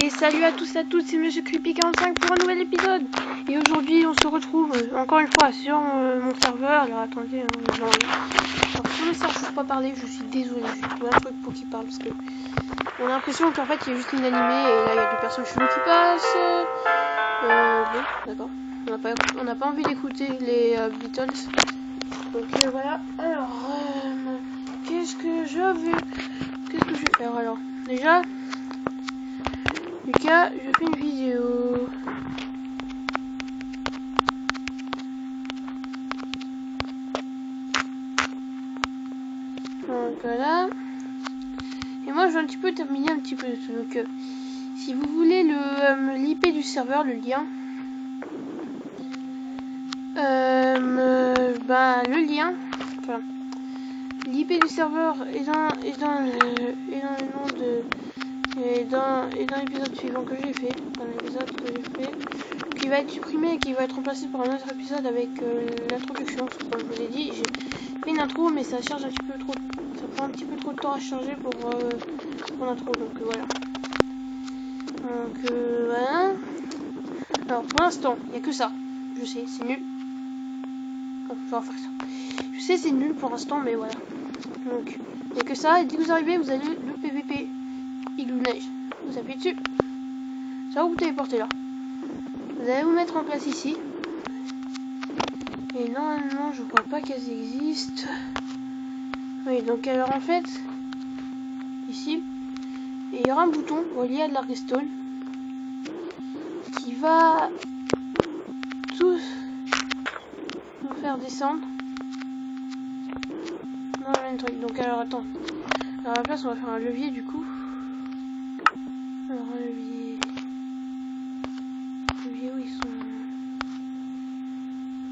Et salut à tous et à toutes, c'est Monsieur Creepy45 pour un nouvel épisode. Et aujourd'hui on se retrouve encore une fois sur mon serveur. Alors attendez, non. Alors sur le serveur je ne peux pas parler, je suis désolée, je trouve un truc pour qu'il parle parce que on a l'impression qu'en fait il y a juste une animée et là il y a deux personnes cheloues qui passent. Bon, d'accord. On n'a pas envie d'écouter les Beatles. Donc voilà. Alors, qu'est-ce que je vais faire alors? Déjà, Lucas, je fais une vidéo. Donc voilà. Et moi je vais un petit peu terminer un petit peu tout. Donc si vous voulez l'IP du serveur, le lien. Le lien. Enfin, l'IP du serveur est dans le nom de. Et dans l'épisode suivant que j'ai fait. Qui va être supprimé et qui va être remplacé par un autre épisode avec l'introduction. Comme je vous l'ai dit, j'ai fait une intro mais ça charge un petit peu trop. Ça prend un petit peu trop de temps à charger pour l'intro, donc voilà. Donc voilà. Alors pour l'instant, il n'y a que ça. Je sais, c'est nul. Bon, je vais refaire ça. Je sais, c'est nul pour l'instant, mais voilà. Donc, il n'y a que ça. Et dès que vous arrivez, vous avez le PVP Igloo Neige. Vous appuyez dessus. Ça va vous téléporter là. Vous allez vous mettre en place ici. Et normalement, je crois pas qu'elles existent. Oui, donc alors en fait, ici, il y aura un bouton relié à de la redstone qui va tous nous faire descendre dans le même truc. Donc alors attends, alors à la place on va faire un levier du coup. Alors un levier où ils sont.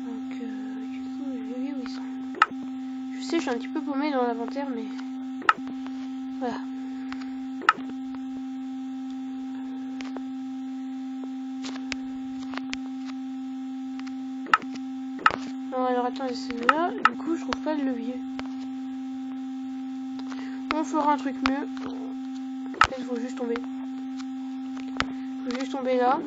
Donc du coup le levier où ils sont. Je sais, je suis un petit peu paumé dans l'inventaire, mais voilà. Non, alors attendez, c'est là, du coup je trouve pas le levier. On fera un truc mieux. Il faut juste tomber. Il faut juste tomber là.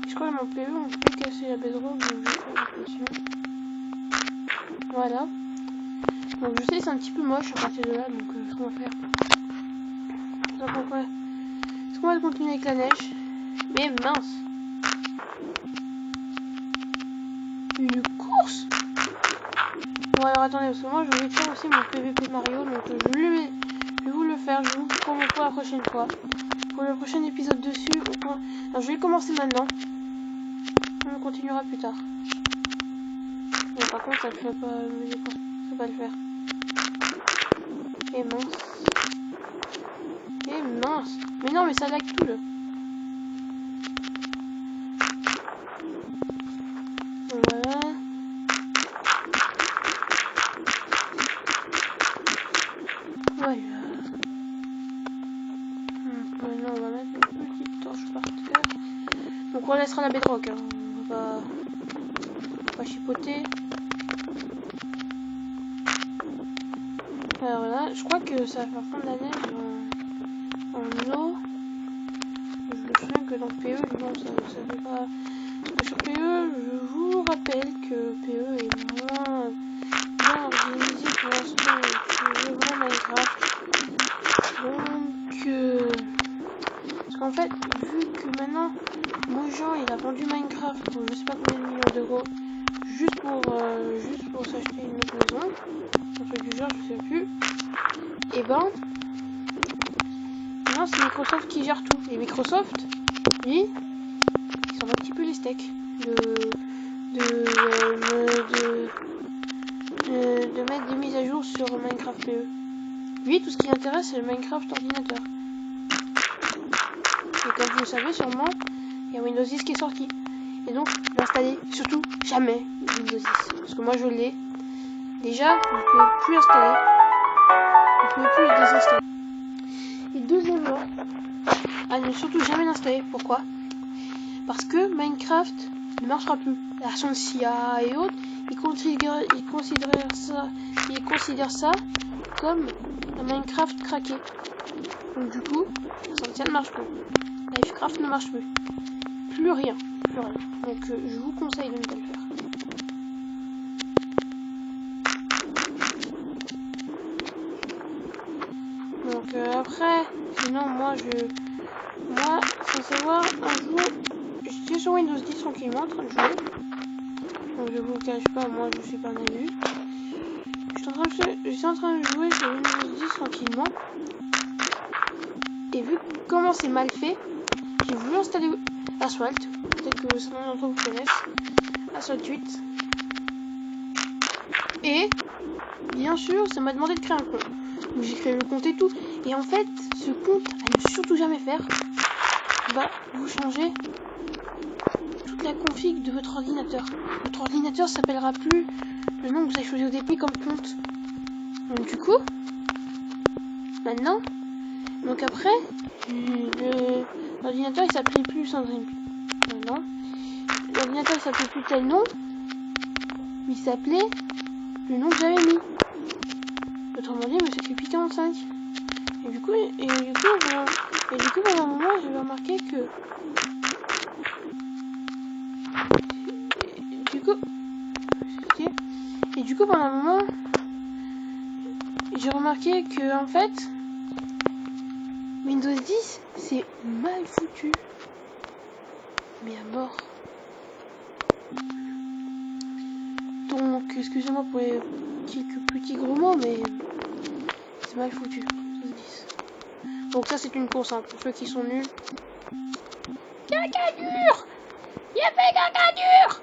Je crois que mon PE on peut casser la bedrock, donc je vais faire attention. Voilà. Donc je sais c'est un petit peu moche à partir de là, donc ce qu'on va faire. Donc est-ce qu'on va continuer avec la neige? Mais mince. Une course. Bon alors attendez, parce que moi j'ai envie de faire aussi mon PVP Mario, donc je vais vous le faire, je vous le promets pour la prochaine fois. Pour le prochain épisode dessus, alors je vais commencer maintenant. On continuera plus tard. Bon, par contre ça ne fait pas le faire. Et mince. Et mince. Mais non mais ça lag tout le. Voilà. Voilà. Donc maintenant on va mettre une petite torche par terre. Donc on laissera la bedrock, hein. On va pas chipoter. Alors là, je crois que ça va faire fondre la neige en eau. Je me souviens que dans PE, non, ça fait pas. Sur PE, je vous rappelle que PE est moins bien organisé pour l'instant que le vrai Minecraft. Donc, parce qu'en fait, vu que maintenant, Mojang il a vendu Minecraft pour je sais pas combien de millions d'euros, juste pour s'acheter une autre maison, un truc du genre, je sais plus. Et ben, maintenant c'est Microsoft qui gère tout. Et Microsoft, lui, il s'en va un petit peu les steaks de mettre des mises à jour sur Minecraft PE. Lui, tout ce qui l'intéresse, c'est le Minecraft ordinateur. Et comme vous le savez sûrement, il y a Windows 10 qui est sorti. Et donc, n'installez surtout jamais Windows 10. Parce que moi, je l'ai. Déjà, vous ne pouvez plus installer. Vous ne pouvez plus le désinstaller. Et deuxièmement, à ne surtout jamais l'installer. Pourquoi? Parce que Minecraft ne marchera plus. La version de CIA et autres, ils considèrent ça comme un Minecraft craqué. Donc du coup, ça ne marche plus. Livecraft ne marche plus. Plus rien. Plus rien. Donc je vous conseille de ne pas le faire. Donc après, sinon moi, faut savoir, un jour, j'étais sur Windows 10 tranquillement en train de jouer. Donc je vous le cache pas, moi je suis pas un élu. J'étais en train de jouer sur Windows 10 tranquillement. Et vu comment c'est mal fait, j'ai voulu installer Asphalt. Peut-être que certains d'entre vous connaissent. Asphalt 8. Et, bien sûr, ça m'a demandé de créer un compte. Donc j'ai créé le compte et tout. Et en fait, ce compte, à ne surtout jamais faire, va vous changer toute la config de votre ordinateur. Votre ordinateur s'appellera plus le nom que vous avez choisi au début comme compte. Donc du coup, maintenant, donc après, l'ordinateur il s'appelait plus Sandrine. Non. L'ordinateur il s'appelait plus tel nom. Il s'appelait le nom que j'avais mis. Autrement dit, mais c'est P45. Et du coup, pendant un moment, j'ai remarqué que du coup, pendant un moment, j'ai remarqué que en fait, Windows 10, c'est mal foutu. Mais à mort. Donc, excusez-moi pour les quelques petits gros mots, mais c'est mal foutu. Windows 10. Donc ça, c'est une course, hein, pour ceux qui sont nuls. Caca dur! Il a fait caca dur!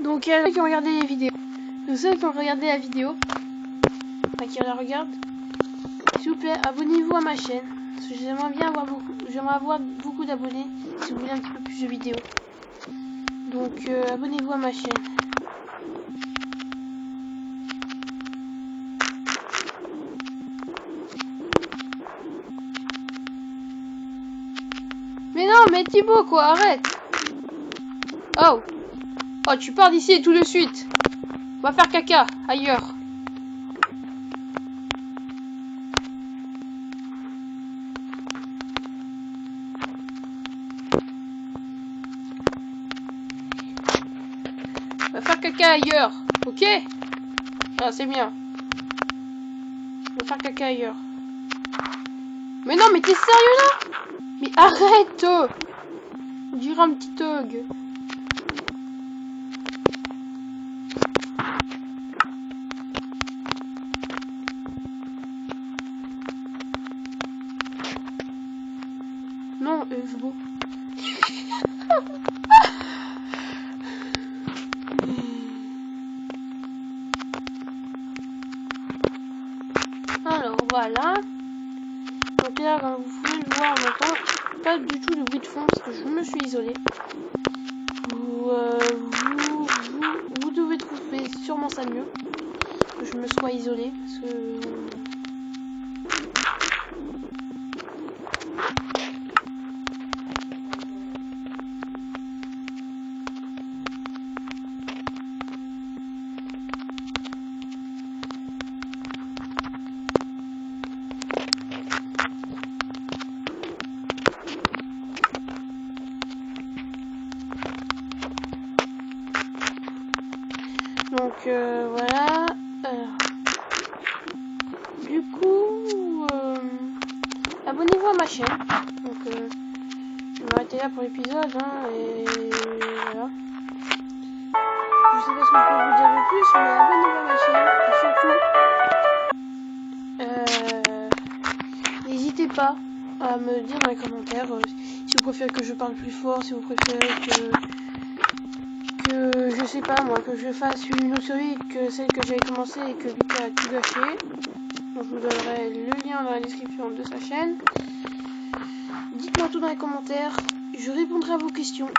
Donc, ceux qui ont regardé les vidéos. Ceux qui ont regardé la vidéo, enfin qui la regardent, s'il vous plaît, abonnez-vous à ma chaîne. Parce que j'aimerais avoir beaucoup d'abonnés si vous voulez un petit peu plus de vidéos. Donc abonnez-vous à ma chaîne. Mais non, mais Thibaut quoi, arrête. Oh, oh, tu pars d'ici tout de suite. On va faire caca ailleurs. On va faire caca ailleurs, ok? Ah, c'est bien. On va faire caca ailleurs. Mais non, mais t'es sérieux là? Mais arrête! On dirait un petit thug. Non, je beau. Alors voilà. Donc là, comme vous pouvez le voir maintenant, pas du tout de bruit de fond parce que je me suis isolée. Vous devez trouver sûrement ça mieux que je me sois isolée parce que voilà. Du coup, abonnez-vous à ma chaîne. Donc, je vais m'arrêter là pour l'épisode. Hein, et voilà. Je sais pas ce qu'on peut vous dire de plus, mais abonnez-vous à ma chaîne. Et surtout, n'hésitez pas à me dire dans les commentaires si vous préférez que je parle plus fort, si vous préférez que je sais pas moi, que je fasse une autre série que celle que j'avais commencé et que Lucas a tout gâché. Donc je vous donnerai le lien dans la description de sa chaîne. Dites-moi tout dans les commentaires, je répondrai à vos questions.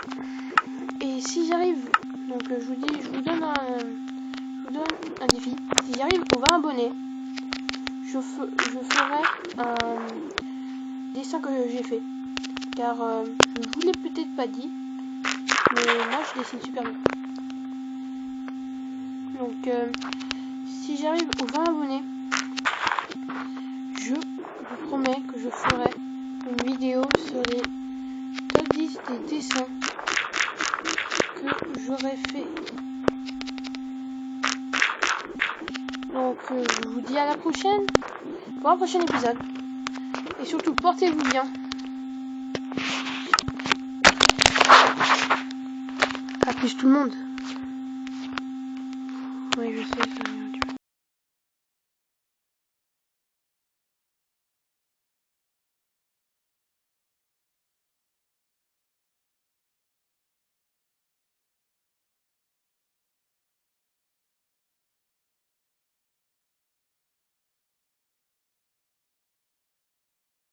Et si j'arrive, donc je vous donne un défi. Si j'arrive aux 20 abonnés, je ferai un dessin que j'ai fait. Car je vous l'ai peut-être pas dit, mais moi je dessine super bien. Donc si j'arrive aux 20 abonnés, promets que je ferai une vidéo sur les top 10 des dessins que j'aurais fait. Donc je vous dis à la prochaine pour un prochain épisode. Et surtout portez-vous bien. À plus tout le monde. Oui je sais.